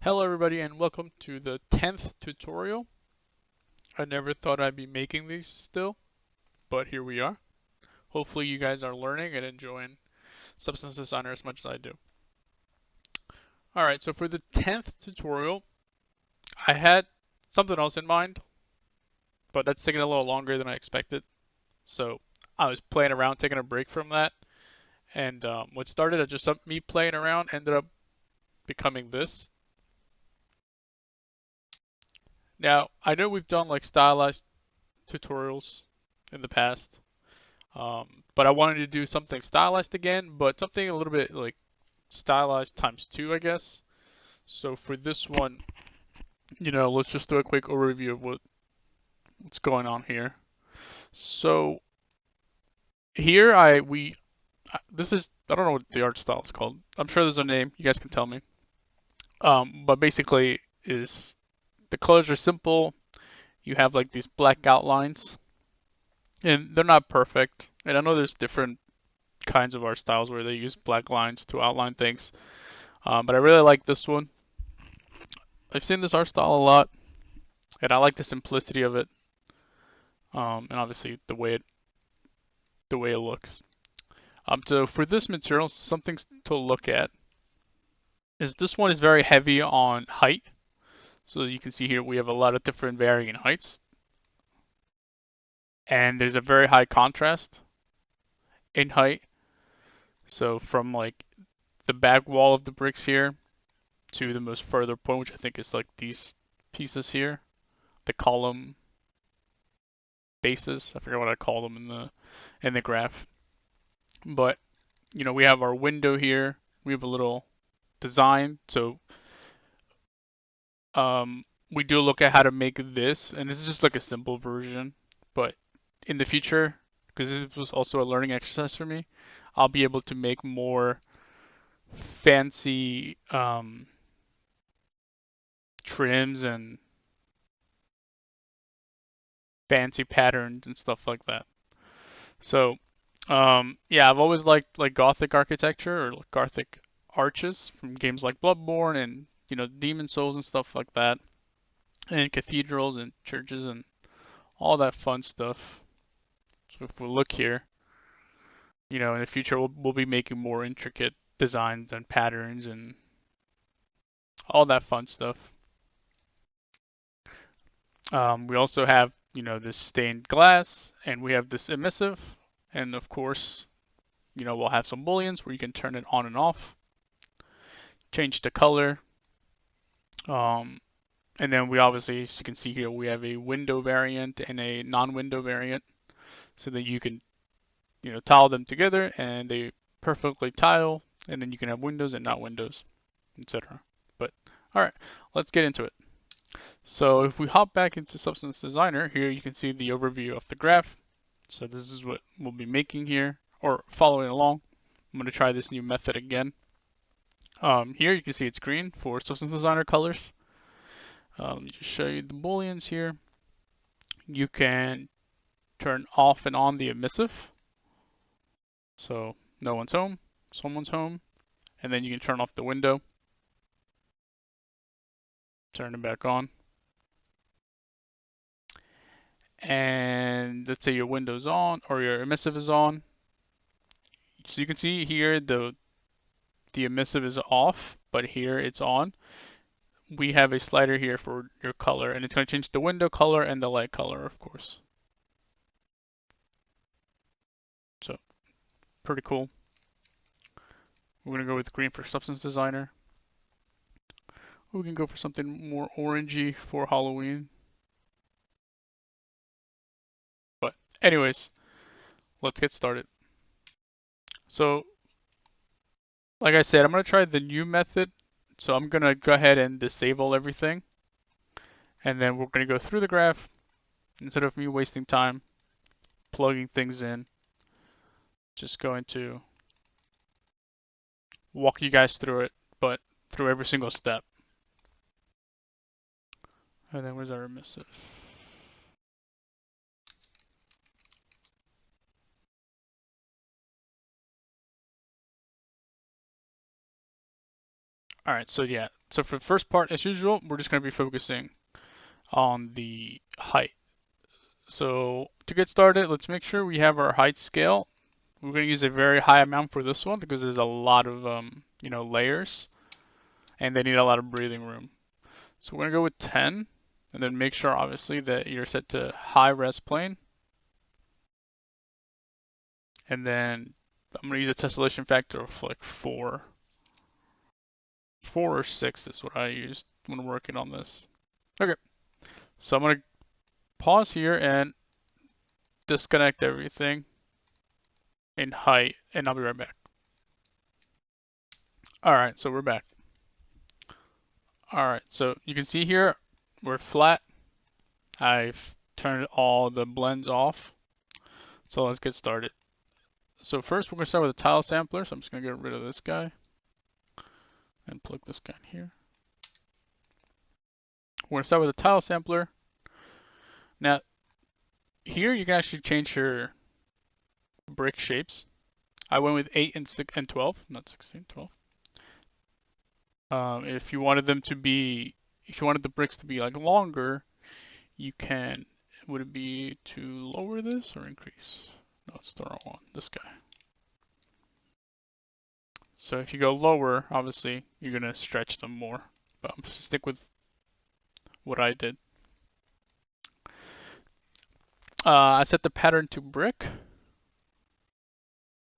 Hello everybody and welcome to the 10th tutorial. I never thought I'd be making these still, but here we are. Hopefully you guys are learning and enjoying Substance Designer as much as I do. Alright, so for the 10th tutorial, I had something else in mind, but that's taking a little longer than I expected. So I was playing around, taking a break from that, and what started as just me playing around ended up becoming this. Now, I know we've done like stylized tutorials in the past, but I wanted to do something stylized again, but something a little bit like stylized times two, I guess. So for this one, let's just do a quick overview of what's going on here. So here this is, I don't know what the art style is called. I'm sure there's a name. You guys can tell me. But basically is the colors are simple. You have like these black outlines, and they're not perfect. And I know there's different kinds of art styles where they use black lines to outline things. But I really like this one. I've seen this art style a lot, and I like the simplicity of it, and obviously the way it looks. So for this material, something to look at is this one is very heavy on height. So you can see here we have a lot of different varying heights, and there's a very high contrast in height. So from like the back wall of the bricks here to the most further point, which I think is like these pieces here, the column bases. I forget what I call them in the graph. But we have our window here. We have a little design. So we do look at how to make this, and this is just like a simple version. But in the future, because this was also a learning exercise for me, I'll be able to make more fancy trims and fancy patterns and stuff like that. So yeah, I've always liked like Gothic architecture or like Gothic arches from games like Bloodborne and Demon Souls and stuff like that, and cathedrals and churches and all that fun stuff. So if we look here, in the future we'll be making more intricate designs and patterns and all that fun stuff. We also have this stained glass, and we have this emissive, and of course we'll have some booleans where you can turn it on and off, change the color. And then we obviously, as you can see here, we have a window variant and a non-window variant, so that you can, tile them together and they perfectly tile, and then you can have windows and not windows, etc. But all right, let's get into it. So if we hop back into Substance Designer, here you can see the overview of the graph. So this is what we'll be making here, or following along. I'm going to try this new method again. Here you can see it's green for Substance Designer colors. Let me just show you the booleans here. You can turn off and on the emissive. So no one's home, someone's home, and then you can turn off the window, turn it back on. And let's say your window's on or your emissive is on. So you can see here the emissive is off, but here it's on. We have a slider here for your color, and it's going to change the window color and the light color, of course. So pretty cool. We're going to go with green for Substance Designer. We can go for something more orangey for Halloween. But anyways, let's get started. So like I said, I'm going to try the new method. So I'm going to go ahead and disable everything. And then we're going to go through the graph instead of me wasting time plugging things in. Just going to walk you guys through it, but through every single step. And then where's our emissive? All right, so yeah, so for the first part, as usual, we're just going to be focusing on the height. So to get started, let's make sure we have our height scale. We're going to use a very high amount for this one because there's a lot of layers, and they need a lot of breathing room. So we're going to go with 10, and then make sure obviously that you're set to high res plane. And then I'm going to use a tessellation factor of like 4. 4 or 6 is what I used when working on this. Okay, so I'm going to pause here and disconnect everything in height, and I'll be right back. Alright, so we're back. Alright, so you can see here, we're flat. I've turned all the blends off. So let's get started. So first we're going to start with a tile sampler, so I'm just going to get rid of this guy and plug this guy in here. We're going to start with a tile sampler. Now, here you can actually change your brick shapes. I went with 8 and 12, not 16, 12. If you wanted them to be, if you wanted the bricks to be like longer, you can, would it be to lower this or increase? No, it's the wrong one, this guy. So if you go lower, obviously, you're going to stretch them more. But I'm just stick with what I did. I set the pattern to brick.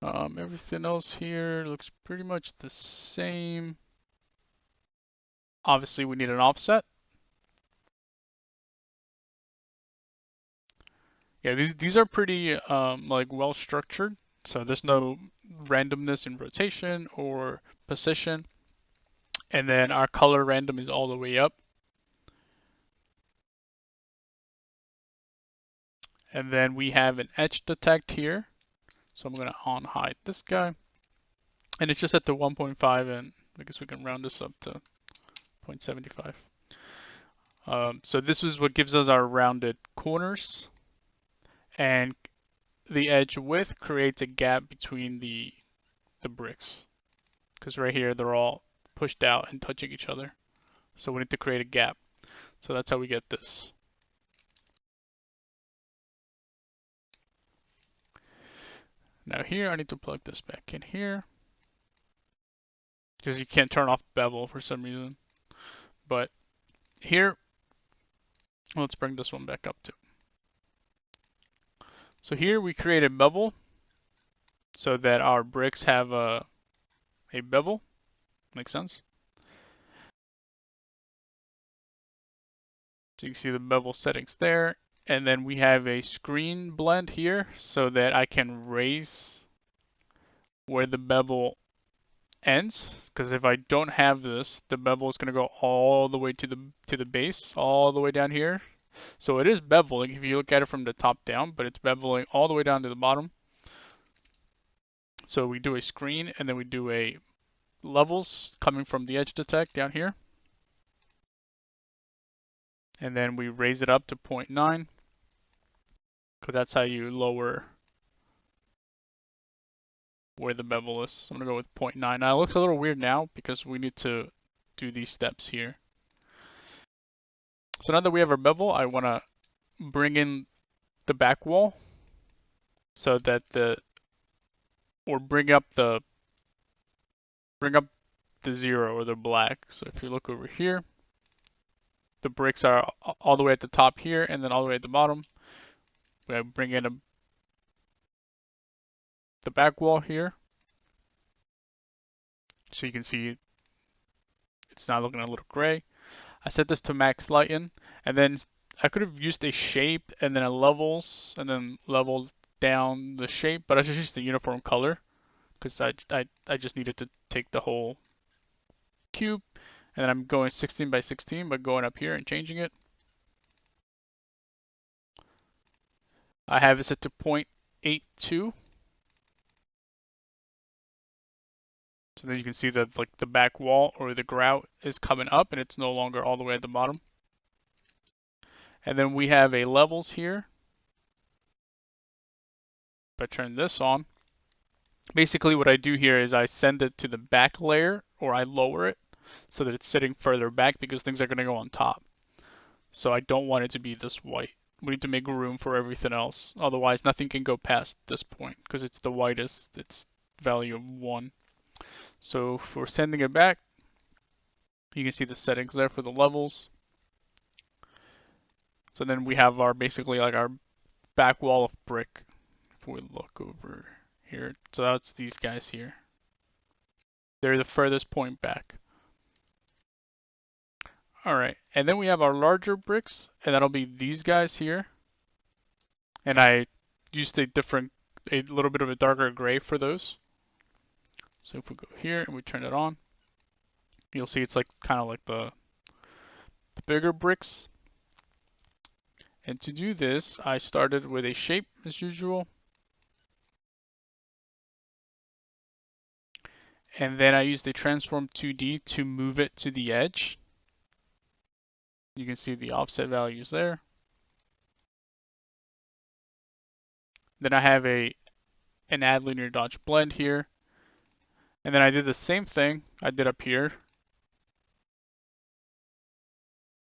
Everything else here looks pretty much the same. Obviously, we need an offset. Yeah, these are pretty like well structured. So there's no randomness in rotation or position. And then our color random is all the way up. And then we have an edge detect here. So I'm going to on hide this guy. And it's just set to 1.5, and I guess we can round this up to 0.75. So this is what gives us our rounded corners. And the edge width creates a gap between the bricks. Because right here, they're all pushed out and touching each other. So we need to create a gap. So that's how we get this. Now here, I need to plug this back in here. Because you can't turn off bevel for some reason. But here, let's bring this one back up too. So here we create a bevel so that our bricks have a bevel. Makes sense? So you can see the bevel settings there. And then we have a screen blend here so that I can raise where the bevel ends. Because if I don't have this, the bevel is going to go all the way to the base, all the way down here. So it is beveling if you look at it from the top down, but it's beveling all the way down to the bottom. So we do a screen and then we do a levels coming from the edge detect down here. And then we raise it up to 0.9 because that's how you lower where the bevel is. So I'm going to go with 0.9. Now it looks a little weird now because we need to do these steps here. So now that we have our bevel, I want to bring in the back wall so that or bring up the 0 or the black. So if you look over here, the bricks are all the way at the top here and then all the way at the bottom. We bring in the back wall here. So you can see it's now looking a little gray. I set this to max lighten, and then I could have used a shape and then a levels and then leveled down the shape, but I just used the uniform color because I just needed to take the whole cube, and then I'm going 16 by 16 by going up here and changing it. I have it set to 0.82. So then you can see that like the back wall or the grout is coming up and it's no longer all the way at the bottom. And then we have a levels here. If I turn this on, basically what I do here is I send it to the back layer or I lower it. so that it's sitting further back because things are going to go on top. So I don't want it to be this white. We need to make room for everything else. Otherwise, nothing can go past this point because it's the whitest. It's value of 1. So if we're sending it back, you can see the settings there for the levels. So then we have our basically like our back wall of brick. If we look over here, so that's these guys here. They're the furthest point back. Alright, and then we have our larger bricks, and that'll be these guys here. And I used a little bit of a darker gray for those. So if we go here and we turn it on, you'll see it's like kind of like the bigger bricks. And to do this, I started with a shape as usual. And then I used a transform 2D to move it to the edge. You can see the offset values there. Then I have an add linear dodge blend here. And then I did the same thing I did up here.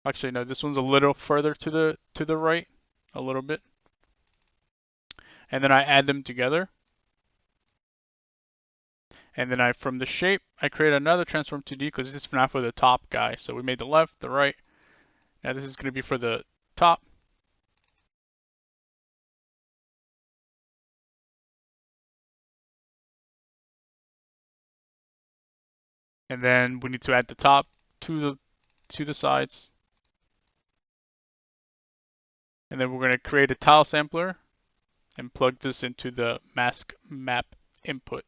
Actually, no, this one's a little further to the right, a little bit. And then I add them together. And then from the shape, I create another transform 2D because this is now for the top guy. So we made the left, the right. Now this is going to be for the top. And then we need to add the top to the sides. And then we're going to create a tile sampler and plug this into the mask map input.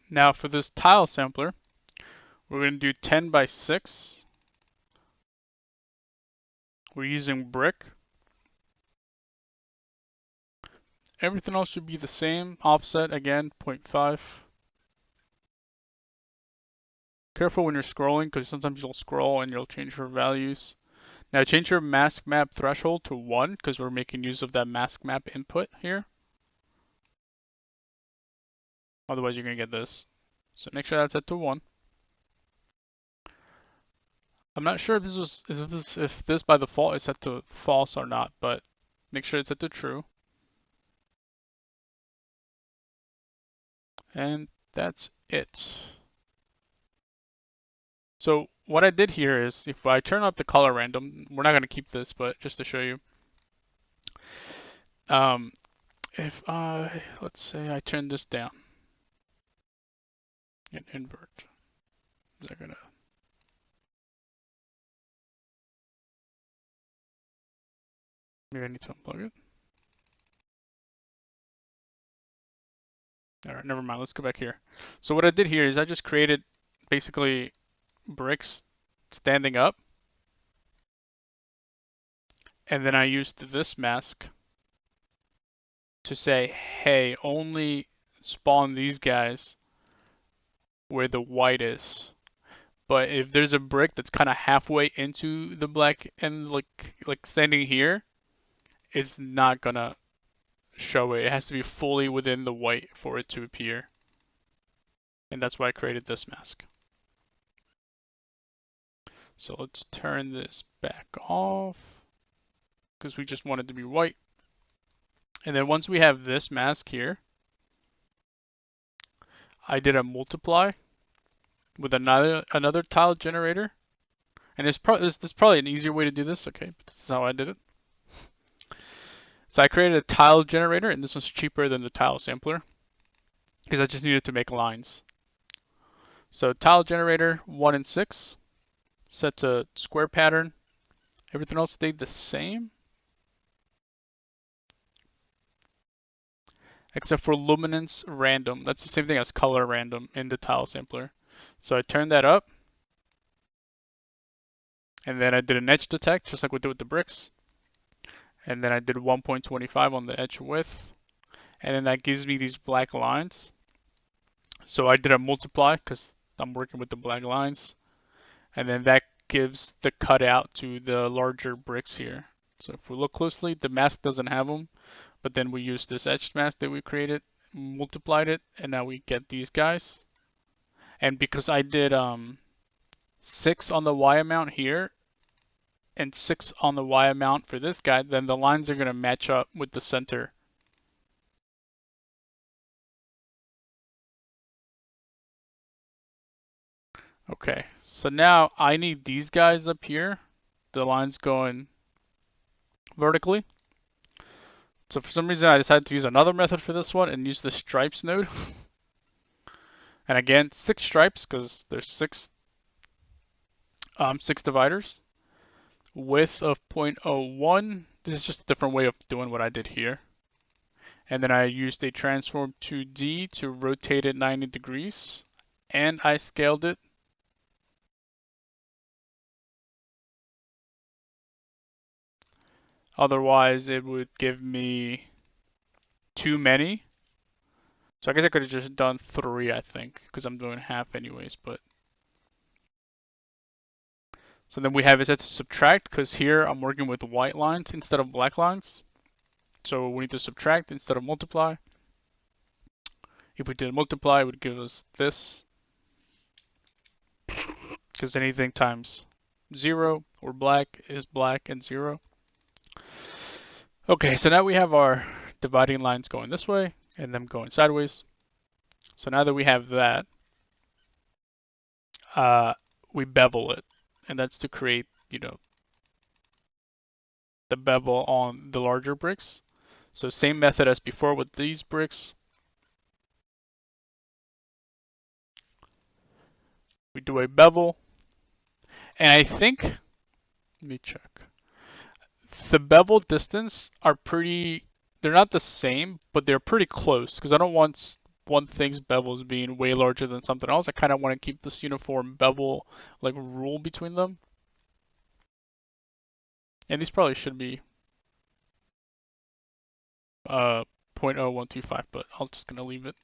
Now for this tile sampler, we're going to do 10 by 6. We're using brick. Everything else should be the same. Offset again, 0.5. Careful when you're scrolling because sometimes you'll scroll and you'll change your values. Now change your mask map threshold to 1 because we're making use of that mask map input here. Otherwise you're going to get this. So make sure that's set to 1. I'm not sure if this by default is set to false or not, but make sure it's set to true. And that's it. So what I did here is if I turn up the color random, we're not going to keep this, but just to show you. If let's say I turn this down and invert, is that gonna? Maybe I need to unplug it. All right, never mind. Let's go back here. So what I did here is I just created basically bricks standing up, and then I used this mask to say, hey, only spawn these guys where the white is. But if there's a brick that's kind of halfway into the black and like standing here, it's not gonna show it. It has to be fully within the white for it to appear. And that's why I created this mask. So let's turn this back off because we just want it to be white. And then once we have this mask here, I did a multiply with another tile generator. And there's probably an easier way to do this. Okay, but this is how I did it. So I created a tile generator, and this one's cheaper than the tile sampler because I just needed to make lines. So tile generator 1 and 6, set to square pattern. Everything else stayed the same, except for luminance random. That's the same thing as color random in the tile sampler. So I turned that up, and then I did an edge detect, just like we did with the bricks. And then I did 1.25 on the edge width, and then that gives me these black lines. So I did a multiply because I'm working with the black lines, and then that gives the cutout to the larger bricks here. So if we look closely, the mask doesn't have them, but then we use this etched mask that we created, multiplied it, and now we get these guys. And because I did 6 on the Y amount here and 6 on the Y amount for this guy, then the lines are going to match up with the center. Okay, so now I need these guys up here, the lines going vertically. So for some reason I decided to use another method for this one and use the stripes node. And again, 6 stripes because there's 6 dividers. Width of 0.01. This is just a different way of doing what I did here. And then I used a transform 2D to rotate it 90 degrees. And I scaled it. Otherwise, it would give me too many. So I guess I could have just done 3, I think, because I'm doing half anyways. But so then we have it set to subtract, because here I'm working with white lines instead of black lines. So we need to subtract instead of multiply. If we did multiply, it would give us this, because anything times 0 or black is black and 0. Okay, so now we have our dividing lines going this way and them going sideways. So now that we have that, we bevel it, and that's to create, the bevel on the larger bricks. So same method as before with these bricks. We do a bevel, and I think, let me check. The bevel distance are they're not the same, but they're pretty close, because I don't want one thing's bevels being way larger than something else. I kind of want to keep this uniform bevel like rule between them. And these probably should be 0.0125, but I'm just gonna leave it.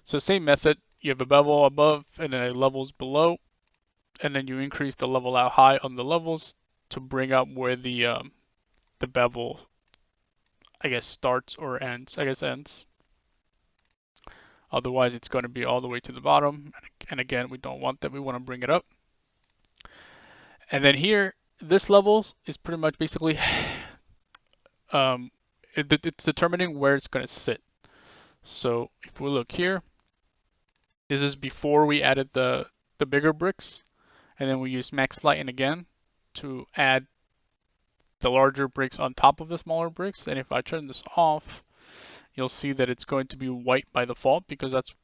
So same method, you have a bevel above and then a levels below, and then you increase the level out high on the levels to bring up where the bevel, I guess, starts or ends. I guess ends. Otherwise, it's going to be all the way to the bottom. And again, we don't want that. We want to bring it up. And then here, this levels is pretty much basically it's determining where it's going to sit. So if we look here, this is before we added the bigger bricks, and then we use max lighten again to add the larger bricks on top of the smaller bricks. And if I turn this off, you'll see that it's going to be white by default because that's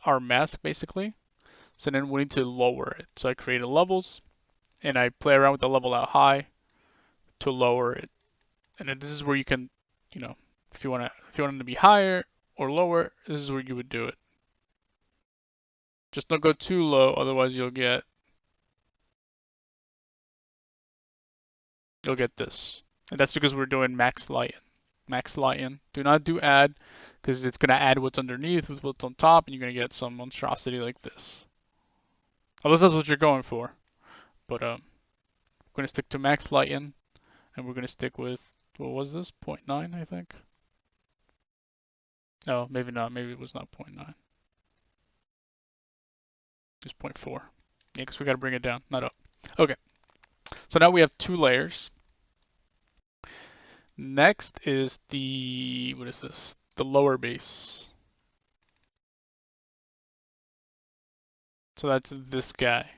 our mask basically. So then we need to lower it. So I created levels and I play around with the level out high to lower it. And then this is where you can, if you want it to be higher or lower, this is where you would do it. Just don't go too low, otherwise you'll get this. And that's because we're doing max lighten. Max lighten. Do not do add, because it's going to add what's underneath with what's on top, and you're going to get some monstrosity like this. Unless that's what you're going for. But we're going to stick to max lighten, and we're going to stick with, what was this? 0.9, I think? No, maybe not. Maybe it was not 0.9. It's 0.4. Yeah, because we got to bring it down, not up. Okay. So now we have 2 layers. Next is what is this? The lower base. So that's this guy.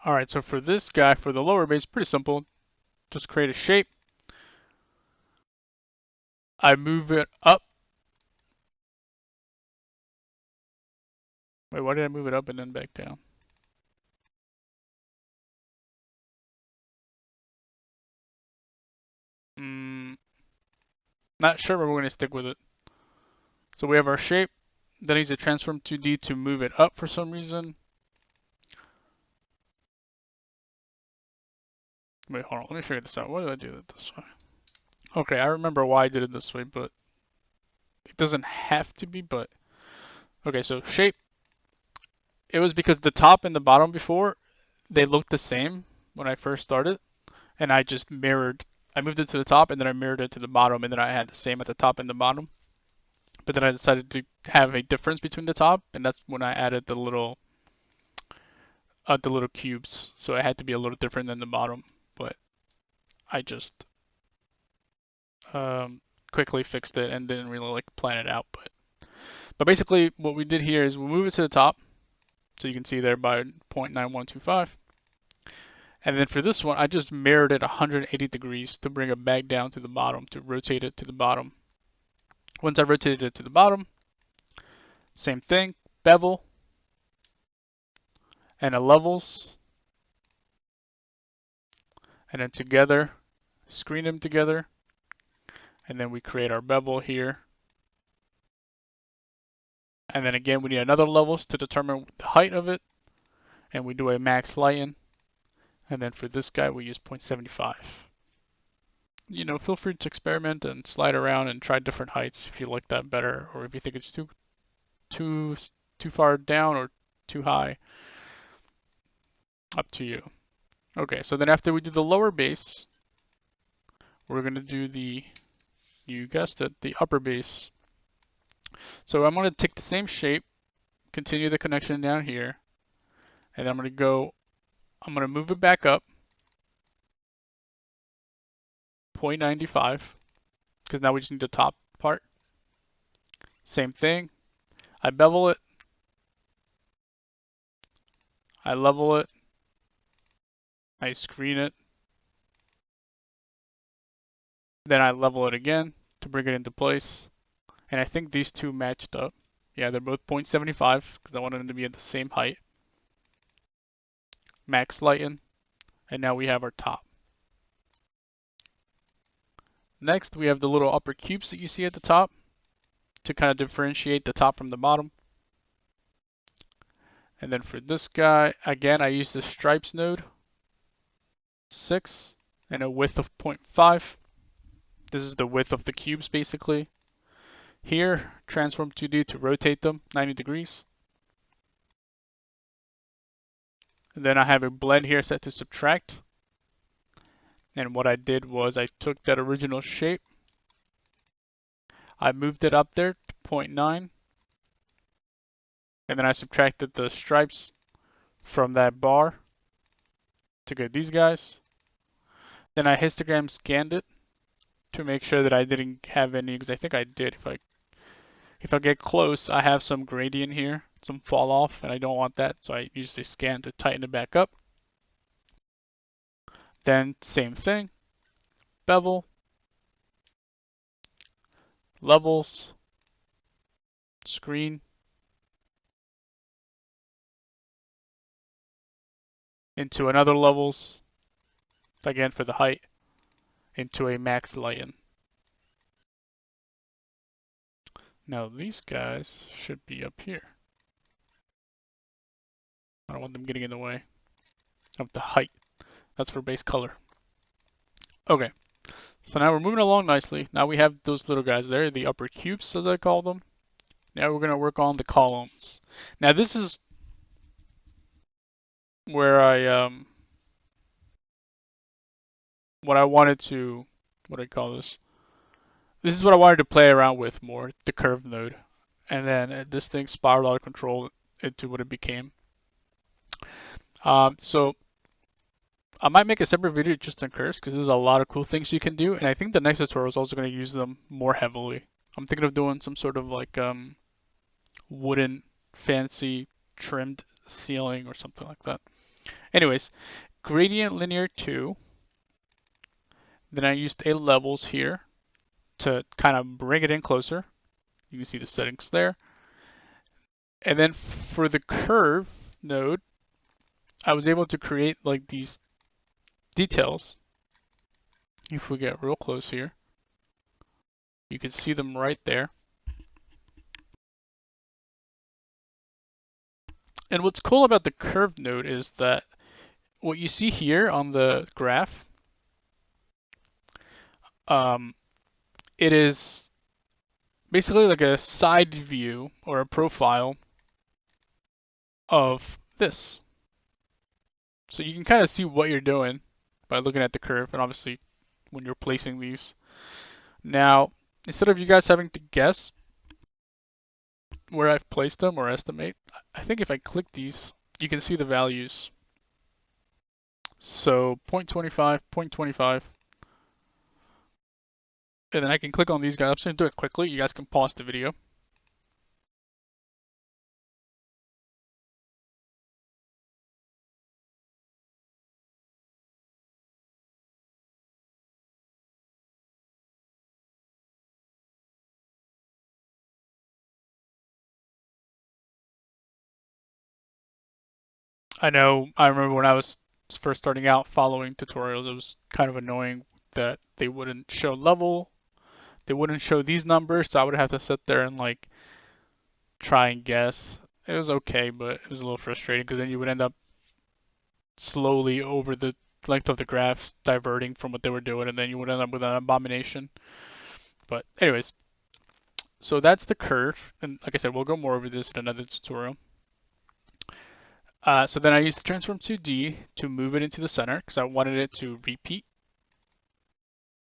Alright, so for this guy, for the lower base, pretty simple. Just create a shape. I move it up. Wait, why did I move it up and then back down? Not sure, but we're going to stick with it. So we have our shape. Then I use a transform 2D to move it up for some reason. Wait, hold on. Let me figure this out. Why did I do it this way? Okay, I remember why I did it this way, but it doesn't have to be, but... Okay, so shape. It was because the top and the bottom before, they looked the same when I first started. and I just mirrored. I moved it to the top, and then I mirrored it to the bottom, and then I had the same at the top and the bottom. But then I decided to have a difference between the top, and that's when I added the little cubes. So it had to be a little different than the bottom, but I just um, quickly fixed it and didn't really like plan it out. But basically, what we did here is we move it to the top, so you can see there by 0.9125. And then for this one, I just mirrored it 180 degrees to bring it back down to the bottom, to rotate it to the bottom. Once I rotated it to the bottom, same thing, bevel, and a levels, and then together, screen them together, and then we create our bevel here. And then again, we need another levels to determine the height of it, and we do a max lighten. And then for this guy, we use 0.75. You know, feel free to experiment and slide around and try different heights if you like that better, or if you think it's too far down or too high. Up to you. Okay, so then after we do the lower base, we're going to do the, you guessed it, the upper base. So I'm going to take the same shape, continue the connection down here, and I'm going to move it back up 0.95, because now we just need the top part. Same thing, I bevel it, I level it, I screen it, then I level it again to bring it into place. And I think these two matched up. Yeah, they're both 0.75 because I wanted them to be at the same height. Max lighten, and now we have our top. Next, we have the little upper cubes that you see at the top to kind of differentiate the top from the bottom. And then for this guy, again, I use the stripes node, 6, and a width of 0.5. This is the width of the cubes, basically. Here, transform 2D to rotate them 90 degrees. And then I have a blend here set to subtract. And what I did was I took that original shape, I moved it up there to 0.9, and then I subtracted the stripes from that bar to get these guys. Then I histogram scanned it to make sure that I didn't have any, because I think I did. If I get close, I have some gradient here, some fall off, and I don't want that, so I usually scan to tighten it back up. Then same thing, bevel, levels, screen, into another levels, again for the height, into a max lighten. Now these guys should be up here. I don't want them getting in the way of the height. That's for base color. Okay, so now we're moving along nicely. Now we have those little guys there, the upper cubes as I call them. Now we're going to work on the columns. Now this is where what I wanted to, what do I call this? This is what I wanted to play around with more, the curve node. And then this thing spiraled out of control into what it became. So I might make a separate video just on curves because there's a lot of cool things you can do. And I think the next tutorial is also going to use them more heavily. I'm thinking of doing some sort of like wooden fancy trimmed ceiling or something like that. Anyways, gradient linear 2. Then I used a levels here to kind of bring it in closer. You can see the settings there. And then for the curve node, I was able to create like these details. If we get real close here, you can see them right there. And what's cool about the curve node is that what you see here on the graph, it is basically like a side view or a profile of this. So you can kind of see what you're doing by looking at the curve and obviously when you're placing these. Now, instead of you guys having to guess where I've placed them or estimate, I think if I click these, you can see the values. So 0.25, 0.25, and then I can click on these guys. I'm just going to do it quickly. You guys can pause the video. I remember when I was first starting out following tutorials, it was kind of annoying that they wouldn't show level, they wouldn't show these numbers, so I would have to sit there and like try and guess. It was okay, but it was a little frustrating because then you would end up slowly over the length of the graph diverting from what they were doing, and then you would end up with an abomination. But anyways, so that's the curve, and like I said, we'll go more over this in another tutorial. So then I used the transform 2D to move it into the center because I wanted it to repeat.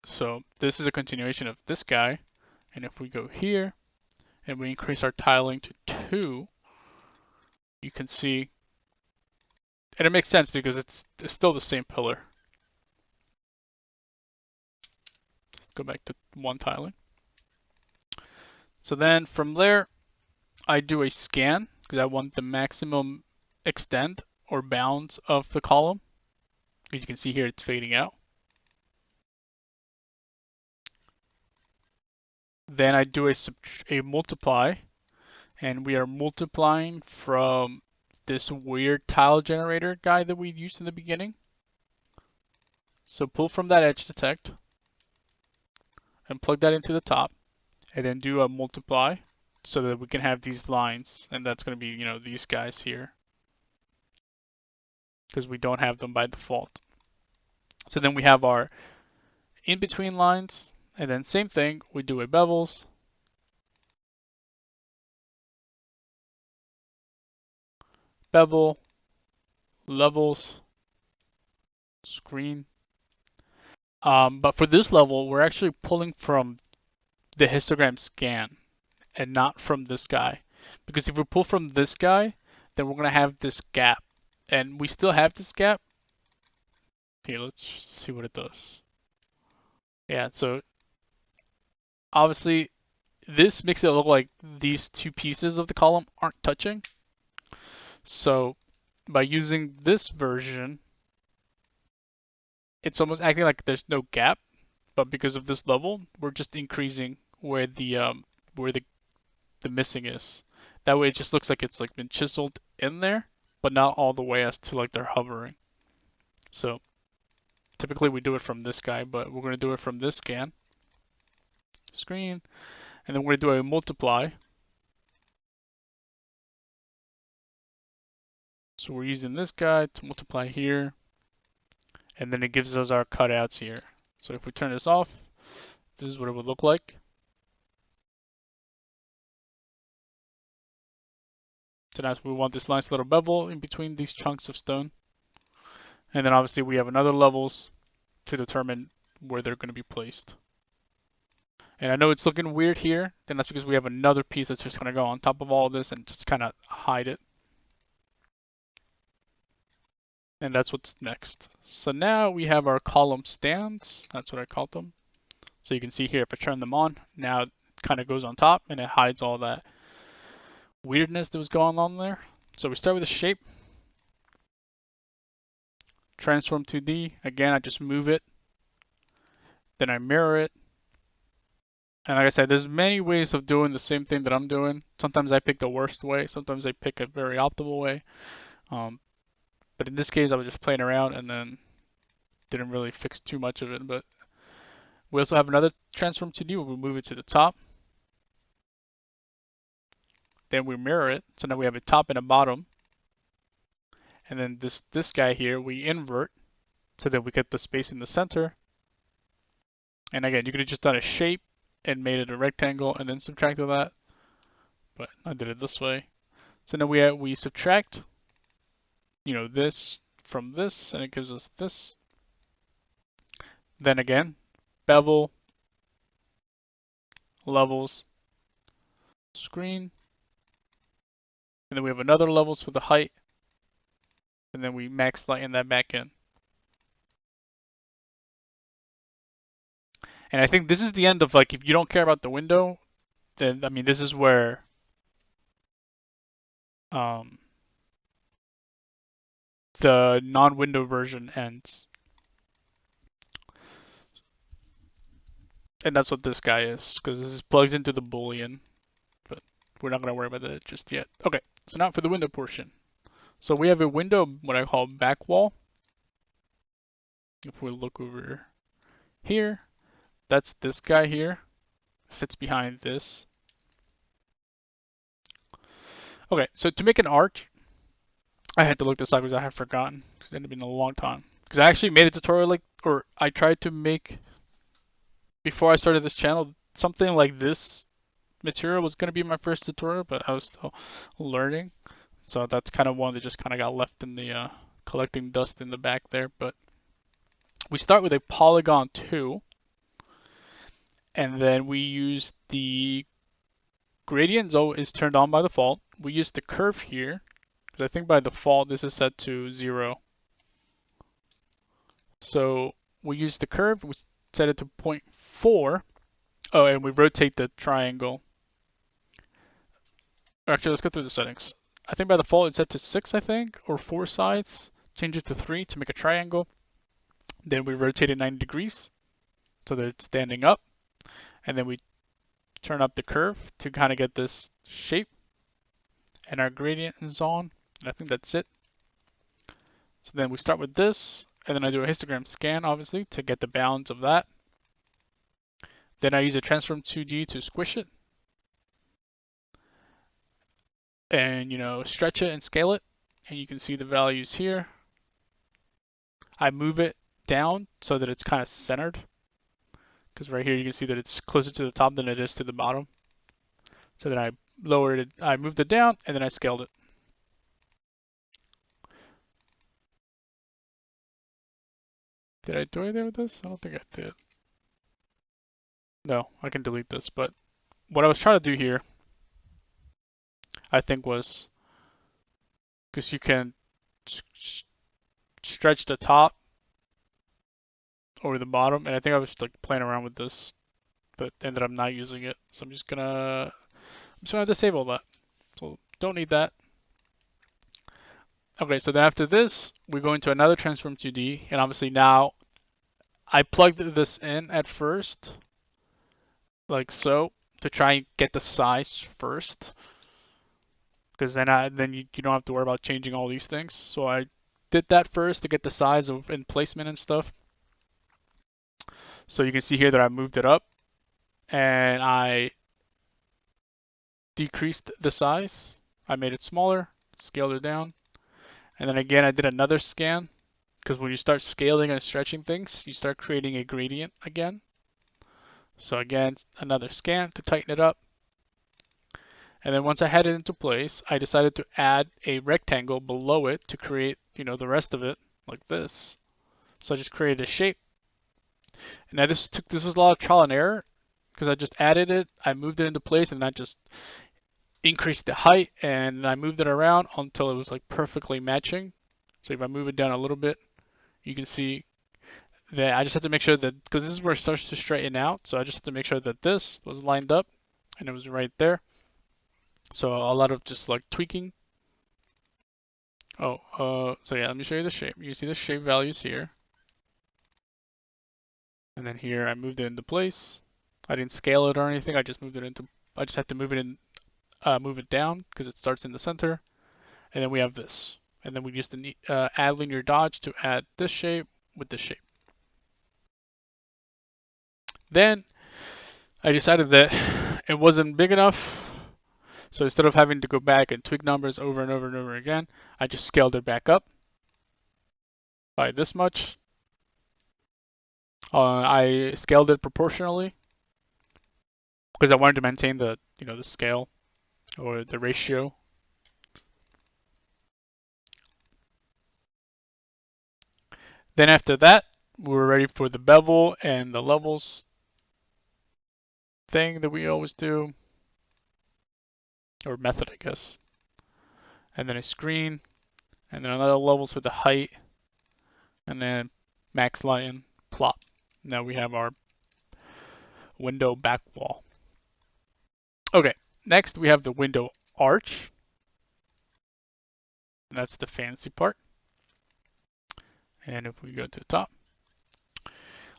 So this is a continuation of this guy, and if we go here and we increase our tiling to 2, you can see, and it makes sense because it's still the same pillar. Just go back to 1 tiling. So then from there, I do a scan because I want the maximum extent or bounds of the column. As you can see here, it's fading out. Then I do a multiply, and we are multiplying from this weird tile generator guy that we used in the beginning. So pull from that edge detect and plug that into the top, and then do a multiply so that we can have these lines, and that's going to be, these guys here, because we don't have them by default. So then we have our in-between lines, and then same thing, we do a bevels, bevel, levels, screen. But for this level, we're actually pulling from the histogram scan and not from this guy. Because if we pull from this guy, then we're going to have this gap. And we still have this gap. Here, let's see what it does. Yeah, so obviously this makes it look like these two pieces of the column aren't touching. So by using this version, it's almost acting like there's no gap, but because of this level, we're just increasing where the missing is. That way it just looks like it's like been chiseled in there, but not all the way as to like they're hovering. So typically we do it from this guy, but we're going to do it from this scan screen, and then we're going to do a multiply. So we're using this guy to multiply here, and then it gives us our cutouts here. So if we turn this off, this is what it would look like. So now we want this nice little bevel in between these chunks of stone. And then obviously we have another levels to determine where they're going to be placed. And I know it's looking weird here, and that's because we have another piece that's just going to go on top of all of this and just kind of hide it. And that's what's next. So now we have our column stands. That's what I called them. So you can see here, if I turn them on, now it kind of goes on top and it hides all that weirdness that was going on there. So we start with the shape. Transform 2D. Again, I just move it. Then I mirror it. And like I said, there's many ways of doing the same thing that I'm doing. Sometimes I pick the worst way. Sometimes I pick a very optimal way. But in this case, I was just playing around and then didn't really fix too much of it. But we also have another transform 2D where we move it to the top. Then we mirror it. So now we have a top and a bottom. And then this guy here, we invert so that we get the space in the center. And again, you could have just done a shape and made it a rectangle and then subtracted that. But I did it this way. So now we subtract, this from this, and it gives us this. Then again, bevel, levels, screen, and then we have another levels for the height, and then we max lighten that back in. And I think this is the end of, like, if you don't care about the window, then, I mean, this is where the non-window version ends. And that's what this guy is, because this plugs into the Boolean, but we're not going to worry about that just yet. Okay, so now for the window portion. So we have a window, what I call back wall. If we look over here, that's this guy here, fits behind this. Okay, so to make an arch, I had to look this up because I have forgotten, because it had been a long time. Because I actually made a tutorial, like, or I tried to make, before I started this channel, something like this material was going to be my first tutorial, but I was still learning. So that's kind of one that just kind of got left in the collecting dust in the back there. But we start with a polygon 2, and then we use the gradient is turned on by default. We use the curve here, because I think by default this is set to 0. So we use the curve, we set it to 0.4. Oh, and we rotate the triangle. Actually, let's go through the settings. I think by default it's set to 6, I think, or 4 sides. Change it to 3 to make a triangle. Then we rotate it 90 degrees so that it's standing up. And then we turn up the curve to kind of get this shape. And our gradient is on. And I think that's it. So then we start with this. And then I do a histogram scan, obviously, to get the balance of that. Then I use a transform 2D to squish it. And, stretch it and scale it. And you can see the values here. I move it down so that it's kind of centered. Because right here you can see that it's closer to the top than it is to the bottom. So then I lowered it, I moved it down, and then I scaled it. Did I do anything with this? I don't think I did. No, I can delete this, but what I was trying to do here, I think was, because you can stretch the top over the bottom, and I think I was like playing around with this, but ended up not using it. So I'm just gonna disable that. So don't need that. Okay, so then after this, we go into another transform 2D, and obviously now I plugged this in at first, like so, to try and get the size first, because then you don't have to worry about changing all these things. So I did that first to get the size of and placement and stuff. So you can see here that I moved it up, and I decreased the size. I made it smaller, scaled it down, and then again I did another scan, because when you start scaling and stretching things, you start creating a gradient again. So again, another scan to tighten it up. And then once I had it into place, I decided to add a rectangle below it to create, the rest of it like this. So I just created a shape. And now this was a lot of trial and error, because I just added it, I moved it into place, and I just increased the height, and I moved it around until it was like perfectly matching. So if I move it down a little bit, you can see that I just have to make sure that, because this is where it starts to straighten out, so I just have to make sure that this was lined up and it was right there. So a lot of just like tweaking. So yeah, let me show you the shape. You see the shape values here. And then here I moved it into place. I didn't scale it or anything. I just had to move it in, move it down because it starts in the center. And then we have this. And then we used to add linear dodge to add this shape with this shape. Then I decided that it wasn't big enough. So instead of having to go back and tweak numbers over and over and over again, I just scaled it back up by this much. I scaled it proportionally because I wanted to maintain the scale or the ratio. Then after that, we're ready for the bevel and the levels thing that we always do, or method, I guess. And then a screen, and then another levels for the height, and then max lighten, plop. Now we have our window back wall. Okay, next we have the window arch. That's the fancy part. And if we go to the top,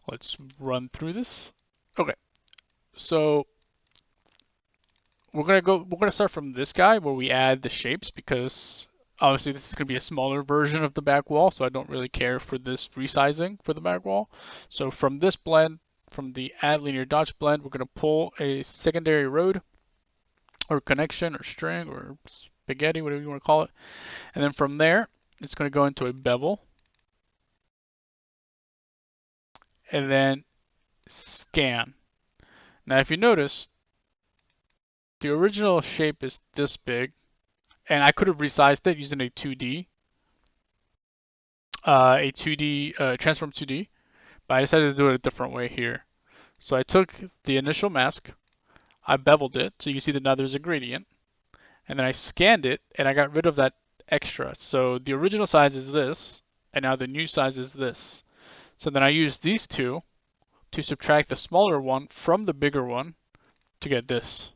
let's run through this. Okay, so we're gonna start from this guy where we add the shapes, because obviously this is gonna be a smaller version of the back wall, so I don't really care for this resizing for the back wall. So from this blend, from the add linear dots blend, we're gonna pull a secondary road or connection or string or spaghetti, whatever you want to call it. And then from there, it's going to go into a bevel. And then scan. Now, if you notice, the original shape is this big. And I could have resized it using a 2D, transform 2D. But I decided to do it a different way here. So I took the initial mask, I beveled it, so you can see that now there's a gradient. And then I scanned it, and I got rid of that extra. So the original size is this, and now the new size is this. So then I use these two to subtract the smaller one from the bigger one to get this.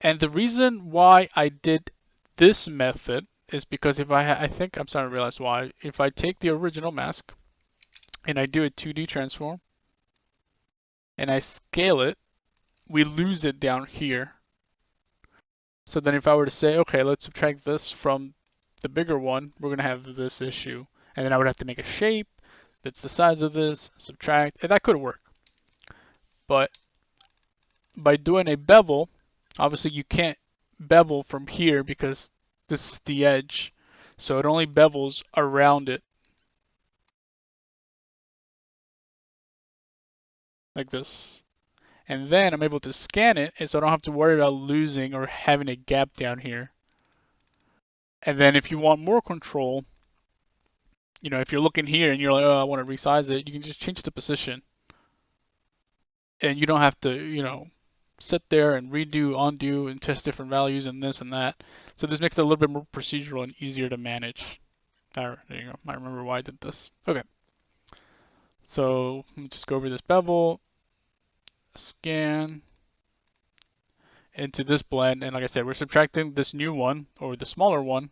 And the reason why I did this method is because if I think I'm starting to realize why. If I take the original mask and I do a 2D transform and I scale it, we lose it down here. So then if I were to say, okay, let's subtract this from the bigger one, we're going to have this issue. And then I would have to make a shape that's the size of this, subtract, and that could work. But by doing a bevel, obviously you can't bevel from here because this is the edge. So it only bevels around it. Like this. And then I'm able to scan it, and so I don't have to worry about losing or having a gap down here. And then if you want more control, you know, if you're looking here and you're like, oh, I want to resize it, you can just change the position. And you don't have to, you know, sit there and redo, undo, and test different values and this and that. So this makes it a little bit more procedural and easier to manage. There you go. I remember why I did this. Okay. So let me just go over this bevel, scan into this blend, and like I said, we're subtracting this new one, or the smaller one,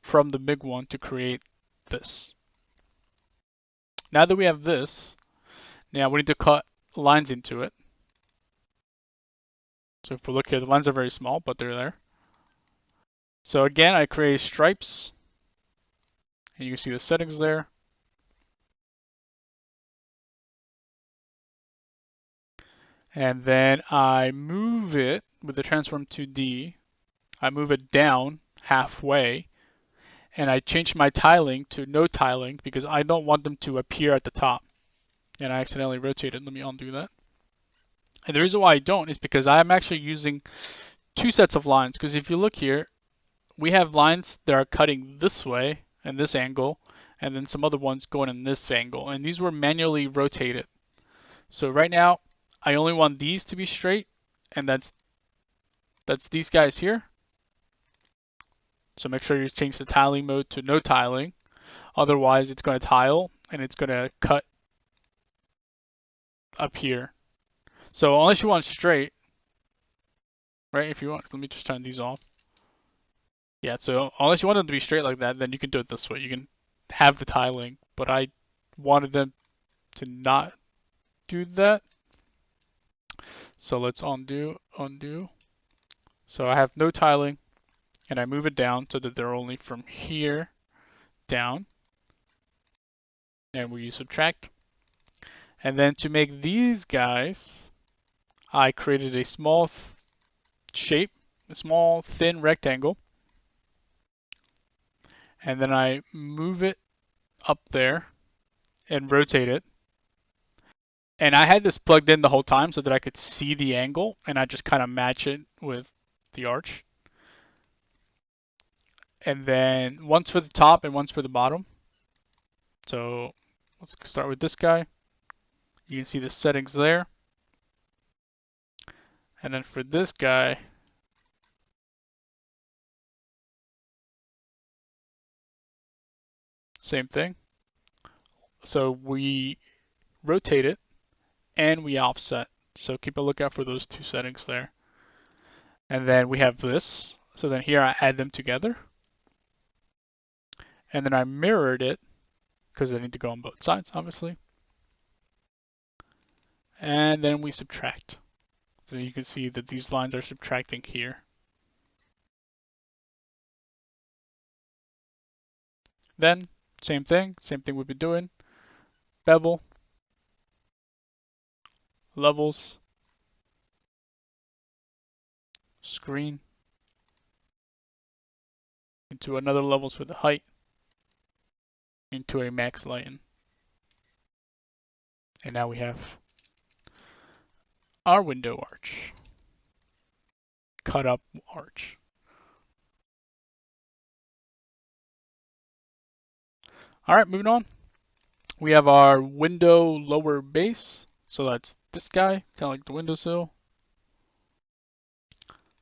from the big one to create this. Now that we have this, now we need to cut lines into it. So if we look here, the lines are very small, but they're there. So again, I create stripes, and you can see the settings there. And then I move it with the transform 2D. I move it down halfway, and I change my tiling to no tiling because I don't want them to appear at the top. And I accidentally rotated. Let me undo that. And the reason why I don't is because I'm actually using two sets of lines. Because if you look here, we have lines that are cutting this way and this angle, and then some other ones going in this angle. And these were manually rotated. So right now, I only want these to be straight, and that's these guys here. So make sure you change the tiling mode to no tiling. Otherwise, it's going to tile, and it's going to cut up here. So unless you want straight, right? If you want, let me just turn these off. Yeah, so unless you want them to be straight like that, then you can do it this way. You can have the tiling, but I wanted them to not do that. So let's undo. So I have no tiling, and I move it down so that they're only from here down. And we use subtract. And then to make these guys, I created a small shape, a small thin rectangle. And then I move it up there and rotate it. And I had this plugged in the whole time so that I could see the angle, and I just kind of match it with the arch. and then one's for the top and one's for the bottom. So let's start with this guy. You can see the settings there. And then for this guy, same thing. So we rotate it and we offset. So keep a lookout for those two settings there. And then we have this. So then here I add them together. And then I mirrored it because they need to go on both sides, obviously. And then we subtract. So you can see that these lines are subtracting here. Then, same thing we've been doing. Bevel, levels, screen, into another levels for the height, into a max lighten. And now we have our window arch, cut up arch. All right, moving on. We have our window lower base. So that's this guy, kind of like the windowsill.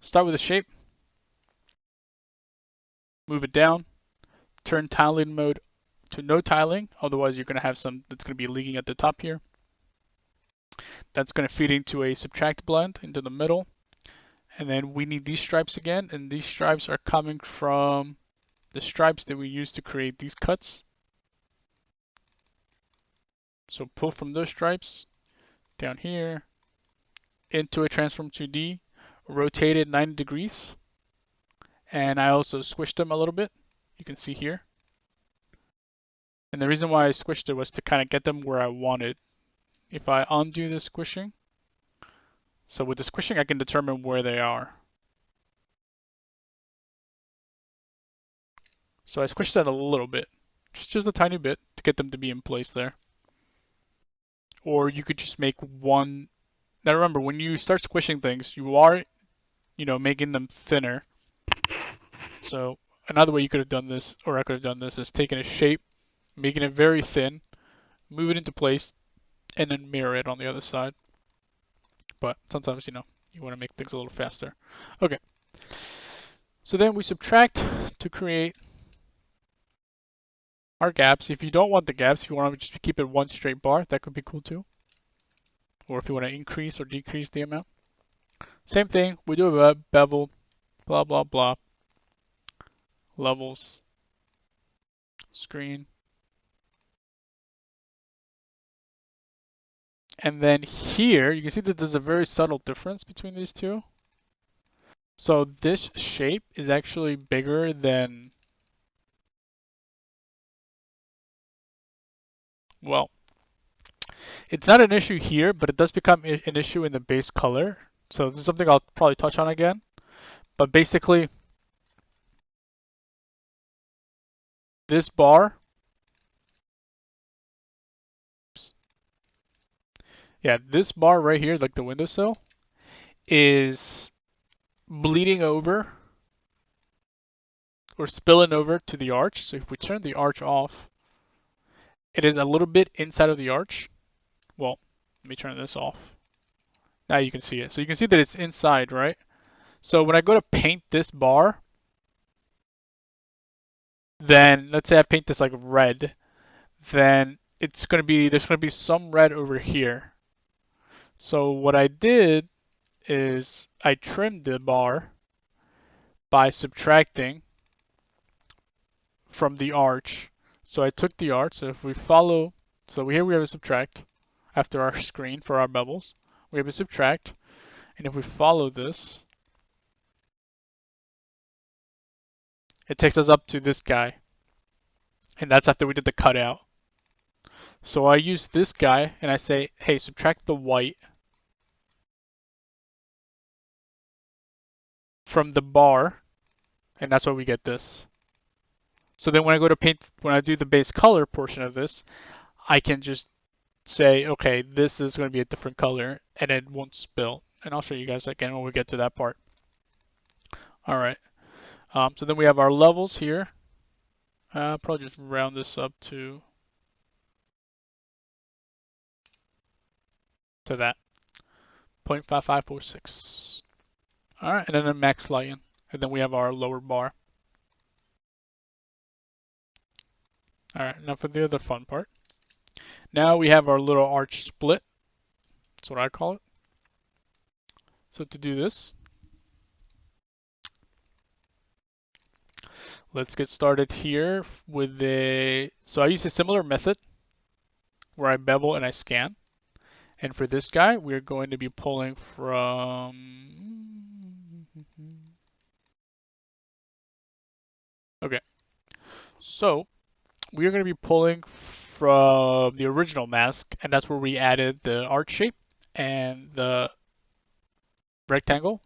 Start with a shape. Move it down. Turn tiling mode to no tiling. Otherwise, you're going to have some that's going to be leaking at the top here. That's going to feed into a subtract blend into the middle. And then we need these stripes again. And these stripes are coming from the stripes that we use to create these cuts. So pull from those stripes down here into a transform 2D, rotate it 90 degrees. And I also squished them a little bit. You can see here. And the reason why I squished it was to kind of get them where I wanted. If I undo the squishing, so with the squishing I can determine where they are. So I squished that a little bit, just a tiny bit to get them to be in place there. Or you could just make one. Now remember, when you start squishing things, you are, making them thinner. So another way you could have done this, or I could have done this, is taking a shape, making it very thin, move it into place, and then mirror it on the other side. But sometimes, you want to make things a little faster. Okay. So then we subtract to create our gaps. If you don't want the gaps, if you want to just keep it one straight bar, that could be cool too. Or if you want to increase or decrease the amount. Same thing, we do a bevel, blah, blah, blah. Levels, screen. And then here, you can see that there's a very subtle difference between these two. So this shape is actually bigger than, well, it's not an issue here, but it does become an issue in the base color. So this is something I'll probably touch on again. But basically, this bar, this bar right here, like the windowsill, is bleeding over or spilling over to the arch. So if we turn the arch off, it is a little bit inside of the arch. Well, let me turn this off. Now you can see it. So you can see that it's inside, right? So when I go to paint this bar, then let's say I paint this like red, then there's going to be some red over here. So what I did is I trimmed the bar by subtracting from the arch. So I took the arch, so if we follow, here we have a subtract after our screen for our bevels. We have a subtract, and if we follow this, it takes us up to this guy. And that's after we did the cutout. So I use this guy and I say, hey, subtract the white from the bar, and that's why we get this. So then when I go to paint, when I do the base color portion of this, I can just say, okay, this is going to be a different color and it won't spill. And I'll show you guys again when we get to that part. All right. So then we have our levels here. Probably just round this up to that 0.5546. All right, and then a max lion, and then we have our lower bar. All right, now for the other fun part. Now we have our little arch split. That's what I call it. So to do this, let's get started here with the. So I use a similar method where I bevel and I scan. And for this guy, we're going to be pulling from. Okay, so we are going to be pulling from the original mask, and that's where we added the arch shape and the rectangle.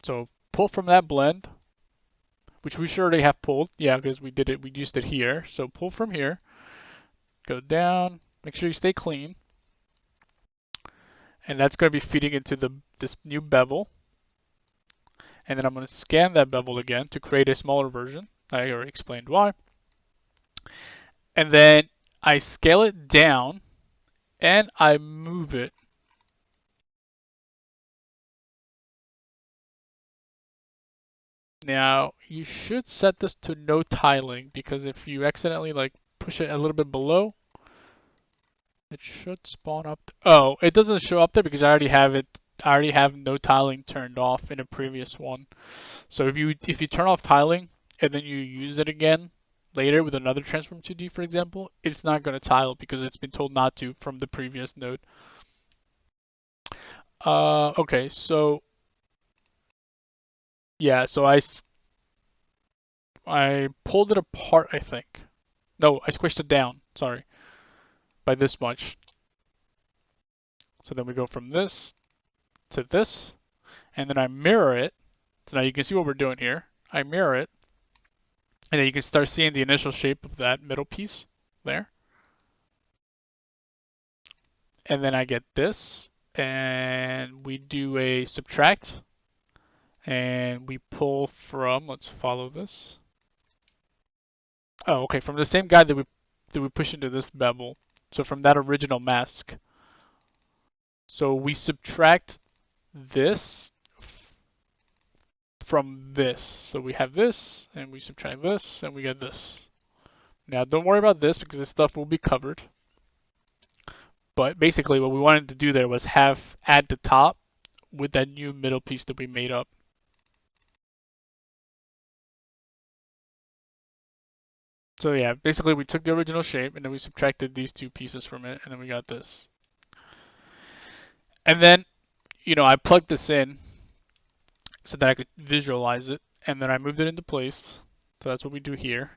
So pull from that blend, which we should already have pulled. Yeah, because we did it, we used it here. So pull from here, go down, make sure you stay clean. And that's going to be feeding into this new bevel. And then I'm going to scan that bevel again to create a smaller version. I already explained why. And then I scale it down and I move it. Now, you should set this to no tiling, because if you accidentally like push it a little bit below, it should spawn up. Oh, it doesn't show up there because I already have it. I already have no tiling turned off in a previous one. So if you turn off tiling and then you use it again later with another transform 2D, for example, it's not going to tile because it's been told not to from the previous node. Okay, so yeah, so I pulled it apart, I think. No, I squished it down, sorry, by this much. So then we go from this to this, and then I mirror it. So now you can see what we're doing here. I mirror it, and then you can start seeing the initial shape of that middle piece there. And then I get this, and we do a subtract, and we pull from, let's follow this. Oh, okay, from the same guy that we push into this bevel. So from that original mask. So we subtract this from this. So we have this, and we subtract this, and we get this. Now don't worry about this because this stuff will be covered. But basically what we wanted to do there was add the top with that new middle piece that we made up. So yeah, basically we took the original shape and then we subtracted these two pieces from it, and then we got this. And then, I plugged this in so that I could visualize it, and then I moved it into place. So that's what we do here.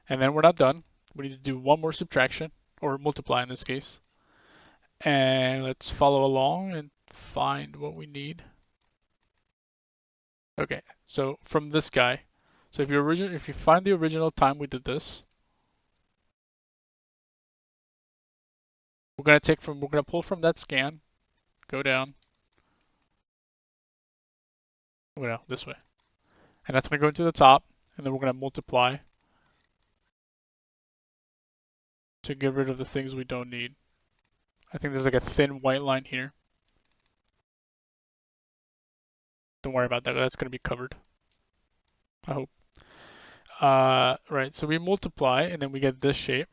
And then we're not done. We need to do one more subtraction, or multiply in this case. And let's follow along and find what we need. Okay, so from this guy. So if you find the original time we did this, we're gonna pull from that scan, go down, well, this way. And that's gonna go into the top, and then we're gonna multiply to get rid of the things we don't need. I think there's like a thin white line here. Don't worry about that, that's gonna be covered, I hope. Right, so we multiply and then we get this shape.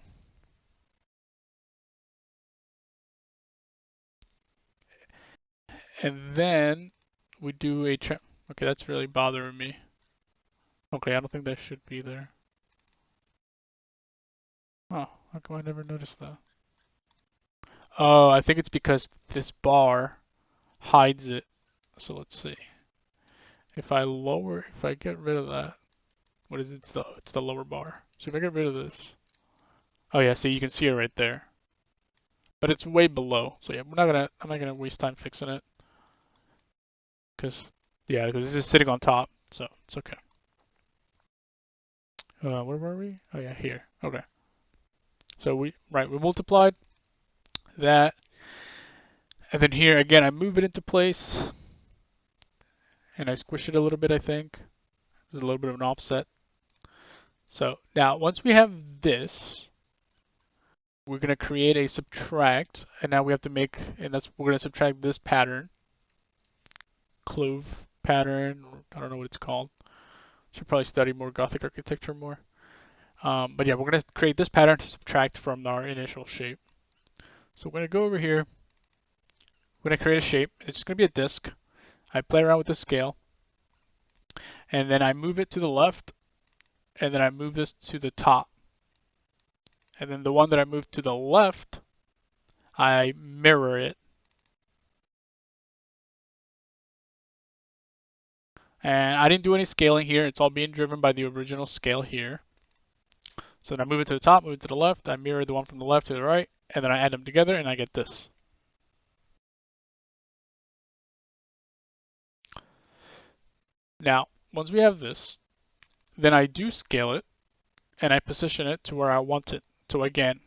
And then we do okay, that's really bothering me. Okay, I don't think that should be there. Oh, how come I never noticed that? Oh, I think it's because this bar hides it. So let's see. If I get rid of that, what is it? It's the lower bar. So if I get rid of this, oh yeah, see, you can see it right there. But it's way below. So yeah, I'm not gonna waste time fixing it. Because it's just sitting on top, so it's okay. Where were we? Oh yeah, here. Okay. So we multiplied that, and then here again I move it into place, and I squish it a little bit, I think. There's a little bit of an offset. So now once we have this, we're going to create a subtract, and now we have to make, and that's, we're going to subtract this pattern, clove pattern, I don't know what it's called. Should probably study more Gothic architecture more. But yeah, we're going to create this pattern to subtract from our initial shape. So we're going to go over here. We're going to create a shape. It's going to be a disk. I play around with the scale, and then I move it to the left, and then I move this to the top. And then the one that I moved to the left, I mirror it. And I didn't do any scaling here. It's all being driven by the original scale here. So then I move it to the top, move it to the left, I mirror the one from the left to the right, and then I add them together and I get this. Now, once we have this, then I do scale it and I position it to where I want it. So again,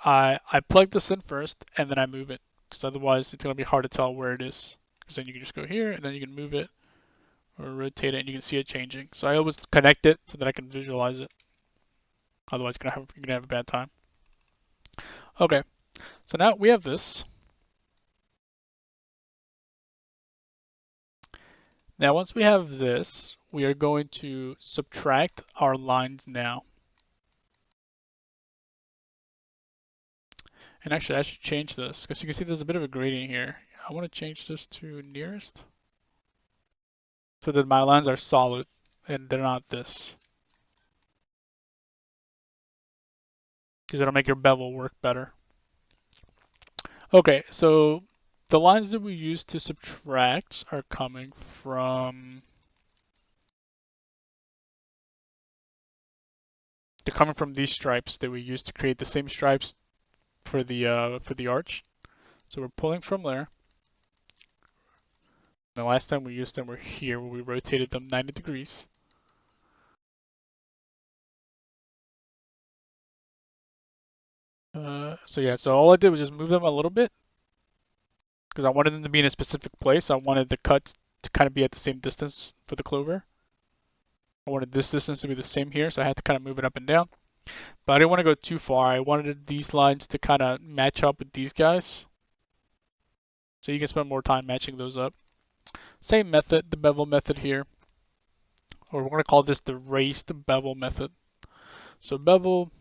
I plug this in first and then I move it, because otherwise it's going to be hard to tell where it is. Because then you can just go here and then you can move it or rotate it and you can see it changing. So I always connect it so that I can visualize it. Otherwise you're going to have a bad time. Okay, so now we have this. Now once we have this, we are going to subtract our lines now. And actually I should change this, because you can see there's a bit of a gradient here. I want to change this to nearest, so that my lines are solid and they're not this. Because it'll make your bevel work better. Okay, so the lines that we use to subtract are coming from, they're coming from these stripes that we use to create the same stripes for the arch. So we're pulling from there. The last time we used them were here, where we rotated them 90 degrees. So yeah, so all I did was just move them a little bit, because I wanted them to be in a specific place. I wanted the cuts to kind of be at the same distance for the clover. I wanted this distance to be the same here, so I had to kind of move it up and down. But I didn't want to go too far. I wanted these lines to kind of match up with these guys. So you can spend more time matching those up. Same method, the bevel method here. Or we're going to call this the raised bevel method. So bevel,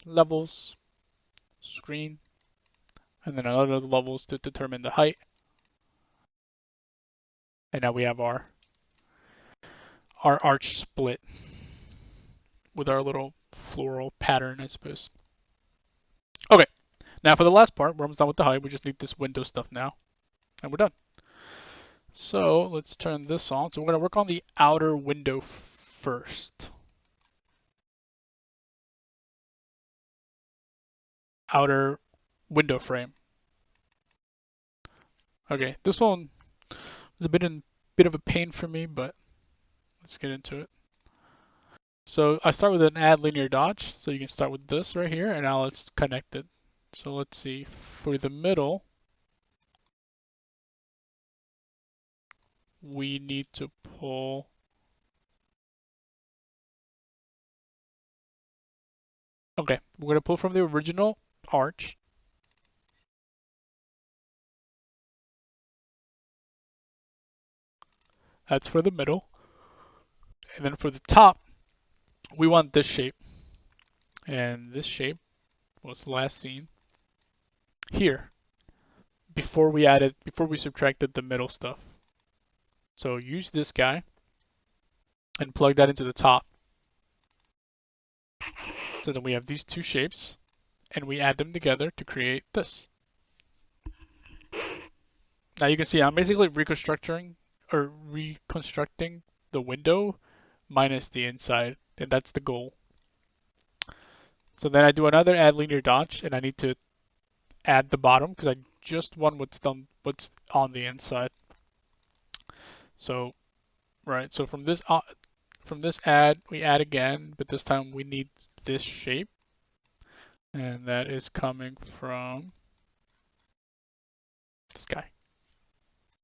levels, screen, and then another levels to determine the height. And now we have our arch split with our little floral pattern, I suppose. Okay, now for the last part, we're almost done with the height. We just need this window stuff now, and we're done. So let's turn this on. So we're going to work on the outer window first. Outer window frame. Okay, this one is a bit of a pain for me, but let's get into it. So I start with an add linear dodge. So you can start with this right here, and now let's connect it. So let's see, for the middle, we need to pull okay, we're going to pull from the original arch. That's for the middle. And then for the top, we want this shape. And this shape was last seen here before we subtracted the middle stuff. So use this guy and plug that into the top. So then we have these two shapes and we add them together to create this. Now you can see I'm basically reconstructing the window minus the inside, and that's the goal. So then I do another add linear dodge, and I need to add the bottom because I just want what's on the inside. So right, so from this add we add again, but this time we need this shape, and that is coming from this guy.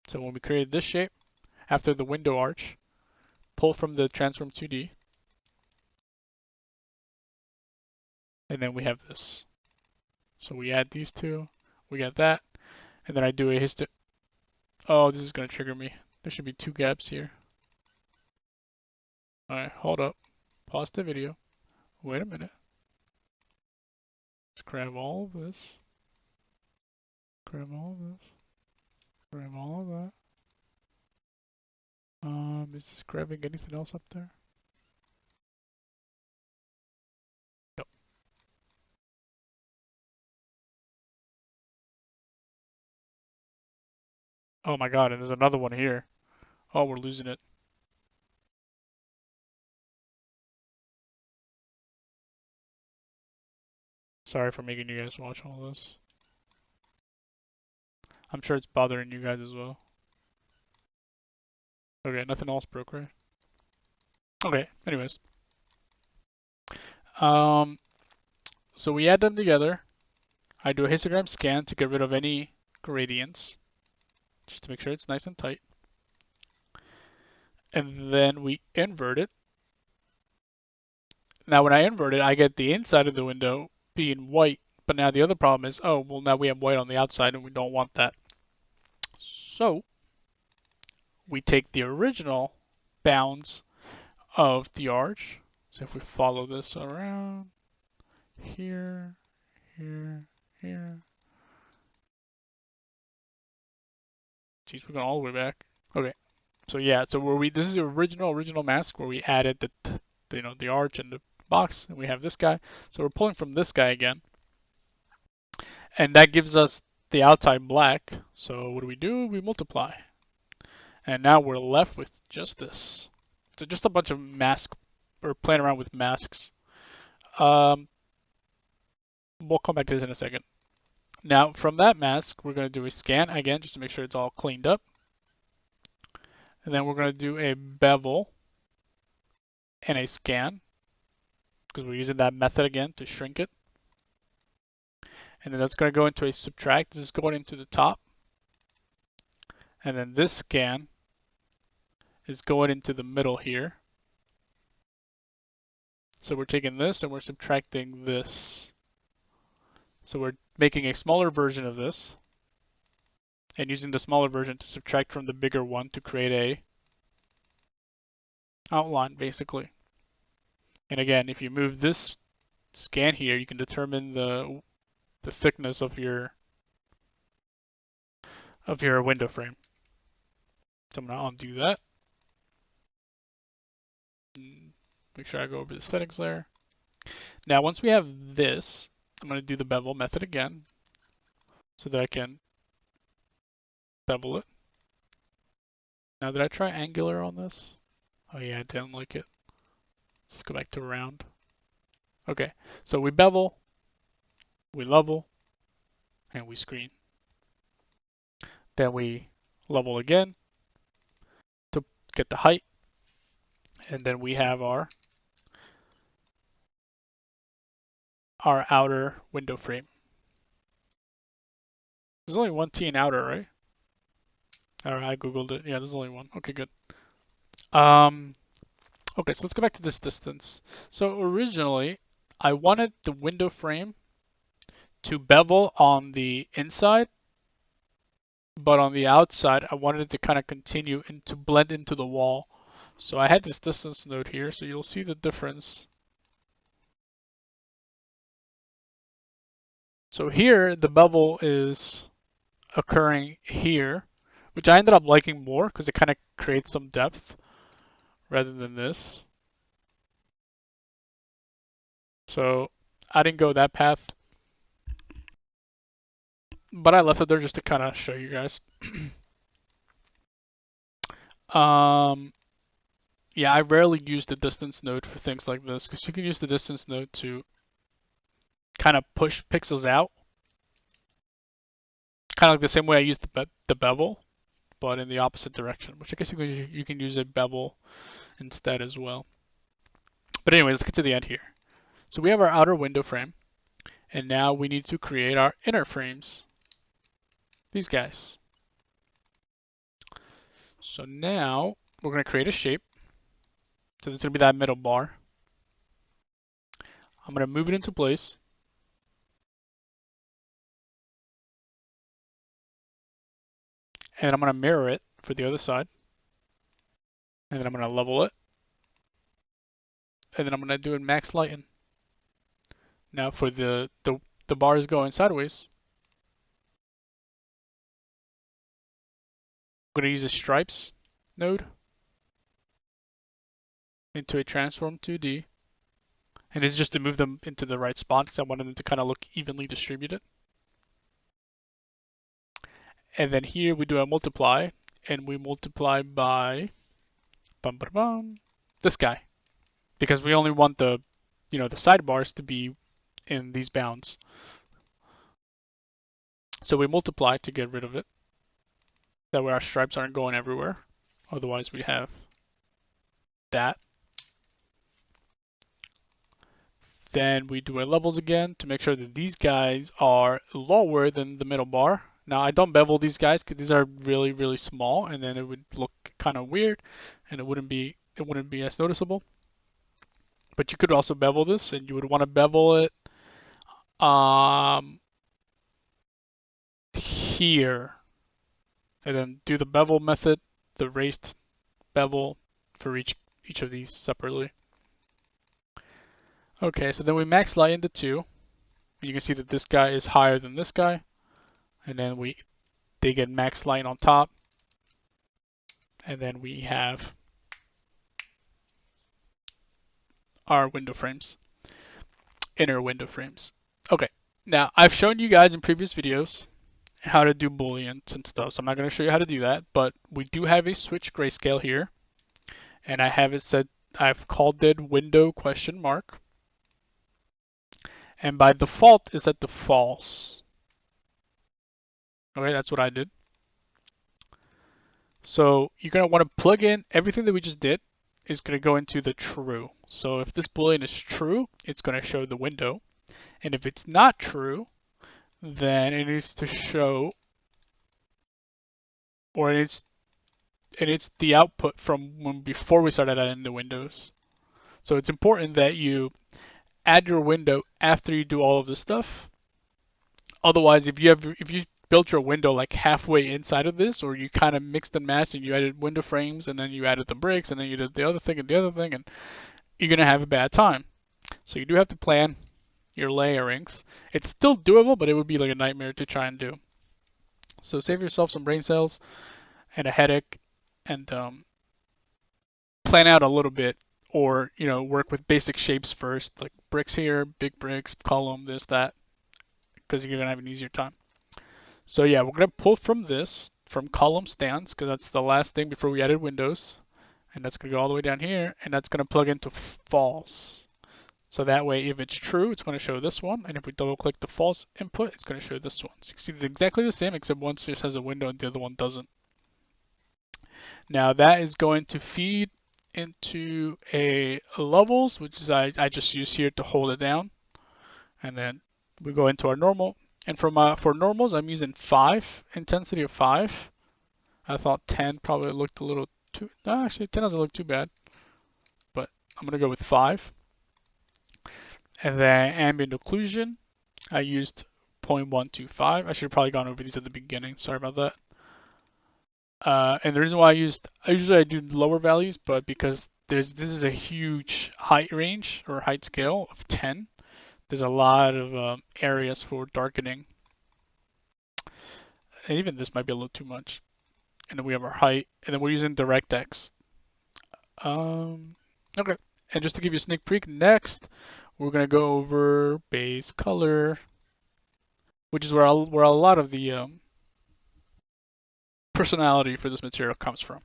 So when we created this shape, after the window arch, pull from the transform 2D, and then we have this. So we add these two, we got that, and then I do a histo. Oh, this is gonna trigger me. There should be two gaps here. Alright, hold up. Pause the video. Wait a minute. Let's grab all of this. Grab all of this. Grab all of that. Is this grabbing anything else up there? Nope. Oh my god, and there's another one here. Oh, we're losing it. Sorry for making you guys watch all this. I'm sure it's bothering you guys as well. Okay, nothing else broke, right? Okay, anyways. So we add them together. I do a histogram scan to get rid of any gradients, just to make sure it's nice and tight. And then we invert it. Now when I invert it, I get the inside of the window being white, but now the other problem is, oh, well now we have white on the outside and we don't want that. So we take the original bounds of the arch. So if we follow this around, here, here, here. Geez, we're going all the way back. Okay. So yeah, so this is the original mask where we added the arch and the box, and we have this guy. So we're pulling from this guy again. And that gives us the outside black. So what do? We multiply. And now we're left with just this. So just a bunch of masks, or playing around with masks. We'll come back to this in a second. Now from that mask, we're going to do a scan again, just to make sure it's all cleaned up. And then we're going to do a bevel and a scan, because we're using that method again to shrink it. And then that's going to go into a subtract. This is going into the top. And then this scan is going into the middle here. So we're taking this and we're subtracting this. So we're making a smaller version of this and using the smaller version to subtract from the bigger one to create a outline, basically. And again, if you move this scan here, you can determine the thickness of your window frame. So I'm going to undo that. Make sure I go over the settings there. Now, once we have this, I'm going to do the bevel method again so that I can bevel it. Now, did I try angular on this? Oh yeah, I didn't like it. Let's go back to round. Okay, so we bevel, we level, and we screen. Then we level again to get the height. And then we have our outer window frame. There's only one T in outer, right? Alright, I googled it. Yeah, there's only one. Okay, good. Okay, so let's go back to this distance. So originally, I wanted the window frame to bevel on the inside, but on the outside, I wanted it to kind of continue and to blend into the wall. So I had this distance node here, so you'll see the difference. So here, the bevel is occurring here, which I ended up liking more because it kind of creates some depth rather than this. So I didn't go that path, but I left it there just to kind of show you guys. Yeah, I rarely use the distance node for things like this because you can use the distance node to kind of push pixels out, kind of like the same way I use the bevel, but in the opposite direction, which I guess you can use a bevel instead as well. But anyway, let's get to the end here. So we have our outer window frame, and now we need to create our inner frames, these guys. So now we're going to create a shape. So this is going to be that middle bar. I'm going to move it into place. And I'm going to mirror it for the other side. And then I'm going to level it. And then I'm going to do a max lighten. Now for the bars going sideways, I'm going to use a stripes node into a transform 2D. And this is just to move them into the right spot because I wanted them to kind of look evenly distributed. And then here we do a multiply, and we multiply by this guy, because we only want the sidebars to be in these bounds. So we multiply to get rid of it. That way our stripes aren't going everywhere. Otherwise we have that. Then we do our levels again to make sure that these guys are lower than the middle bar. Now I don't bevel these guys because these are really, really small, and then it would look kind of weird, and it wouldn't be as noticeable. But you could also bevel this, and you would want to bevel it here, and then do the bevel method, the raised bevel for each of these separately. Okay, so then we max light into 2. You can see that this guy is higher than this guy, and then they get max light on top, and then we have our window frames, inner window frames. Okay, now I've shown you guys in previous videos how to do booleans and stuff, so I'm not going to show you how to do that, but we do have a switch grayscale here, and I have it set, I've called it window question mark, and by default is set to false. Okay, that's what I did. So you're going to want to plug in everything that we just did is going to go into the true. So if this boolean is true, it's going to show the window, and if it's not true, then it needs to show, or it's the output from when before we started adding the windows. So it's important that you add your window after you do all of this stuff. Otherwise, if you built your window like halfway inside of this, or you kind of mixed and matched and you added window frames and then you added the bricks and then you did the other thing and the other thing, and you're going to have a bad time. So you do have to plan your layerings. It's still doable, but it would be like a nightmare to try and do. So save yourself some brain cells and a headache, and plan out a little bit, or work with basic shapes first, like bricks here, big bricks, column, this, that, because you're going to have an easier time. So yeah, we're going to pull from this, from column stands, because that's the last thing before we added windows. And that's going to go all the way down here, and that's going to plug into false. So that way, if it's true, it's going to show this one. And if we double click the false input, it's going to show this one. So you can see it's exactly the same, except one just has a window and the other one doesn't. Now that is going to feed into a levels, which is I just use here to hold it down. And then we go into our normal. And for normals, I'm using 5, intensity of 5. I thought 10 probably looked a little too, no, actually 10 doesn't look too bad, but I'm gonna go with 5. And then ambient occlusion, I used 0.125. I should have probably gone over these at the beginning, sorry about that. And the reason why usually I do lower values, but because this is a huge height range or height scale of 10, there's a lot of areas for darkening. And even this might be a little too much. And then we have our height, and then we're using DirectX. Okay, and just to give you a sneak peek, next we're gonna go over base color, which is where a lot of the personality for this material comes from.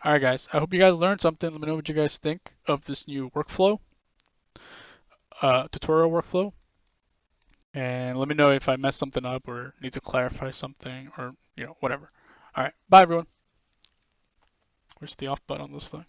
All right, guys, I hope you guys learned something. Let me know what you guys think of this new workflow, tutorial workflow. And let me know if I messed something up or need to clarify something, or whatever. All right, bye everyone. Where's the off button on this thing?